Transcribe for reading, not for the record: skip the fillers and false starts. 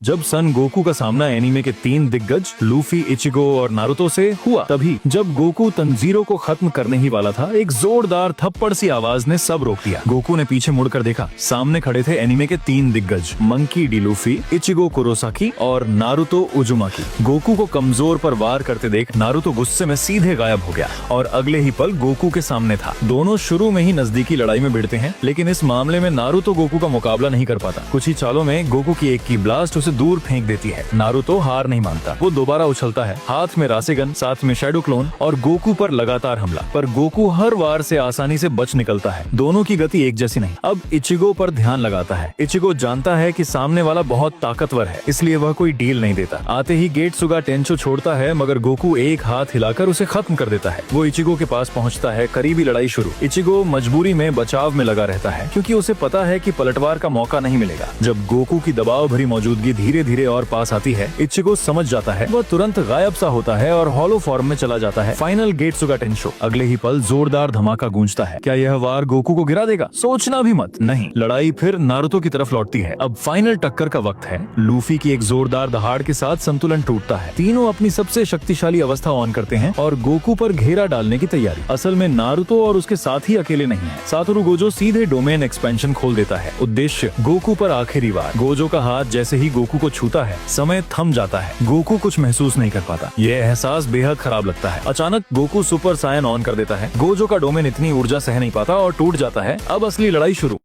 जब सन गोकू का सामना एनीमे के 3 दिग्गज लूफी, इचिगो और नारुतो से हुआ, तभी जब गोकू तंजीरो को खत्म करने ही वाला था, एक जोरदार थप्पड़ सी आवाज ने सब रोक दिया। गोकू ने पीछे मुड़कर देखा, सामने खड़े थे एनीमे के 3 दिग्गज monkey D Luffy, Ichigo Kurosaki और नारुतो उजुमाकी। गोकू को कमजोर पर वार करते देख नारुतो गुस्से में सीधे गायब हो गया और अगले ही पल गोकू के सामने था। दोनों शुरू में ही नजदीकी लड़ाई में भिड़ते हैं, लेकिन इस मामले में नारुतो गोकू का मुकाबला नहीं कर पाता। कुछ ही चालों में गोकू की एक की ब्लास्ट उसे दूर फेंक देती है। नारुतो हार नहीं मानता, वो दोबारा उछलता है, हाथ में रासेगन, साथ में शैडो क्लोन और गोकू पर लगातार हमला। पर गोकू हर वार से आसानी से बच निकलता है। दोनों की गति एक जैसी नहीं। अब इचिगो पर ध्यान लगाता है। इचिगो जानता है कि सामने वाला बहुत ताकतवर है, इसलिए वह कोई डील नहीं देता। आते ही गेटसुगा टेंशो छोड़ता है, मगर गोकू एक हाथ हिलाकर उसे खत्म कर देता है। वो इचिगो के पास पहुंचता है, करीबी लड़ाई शुरू। इचिगो मजबूरी में बचाव में लगा रहता है, क्योंकि उसे पता है कि पलटवार का मौका नहीं मिलेगा। जब गोकू की दबाव भरी मौजूदगी धीरे धीरे और पास आती है, इचिगो समझ जाता है। वह तुरंत गायब सा होता है और हॉलो फॉर्म में चला जाता है। फाइनल गेटसुगा टेंशो। अगले ही पल जोरदार धमाका गूंजता है। क्या यह वार गोकू को गिरा देगा? सोचना भी मत। नहीं, लड़ाई फिर नारुतो की तरफ लौटती है। अब फाइनल टक्कर का वक्त है। लूफी की एक जोरदार दहाड़ के साथ संतुलन टूटता है। तीनों अपनी सबसे शक्तिशाली अवस्था ऑन करते हैं और गोकू पर घेरा डालने की तैयारी। असल में नारुतो और उसके साथी अकेले नहीं है। सातोरु गोजो सीधे डोमेन एक्सपेंशन खोल देता है। उद्देश्य गोकू पर आखिरी वार। गोजो का हाथ जैसे ही गोकू को छूता है, समय थम जाता है। गोकू कुछ महसूस नहीं कर पाता। यह एहसास बेहद खराब लगता है। अचानक गोकू सुपर सायन ऑन कर देता है। गोजो का डोमेन इतनी ऊर्जा सह नहीं पाता और टूट जाता है। अब असली लड़ाई शुरू।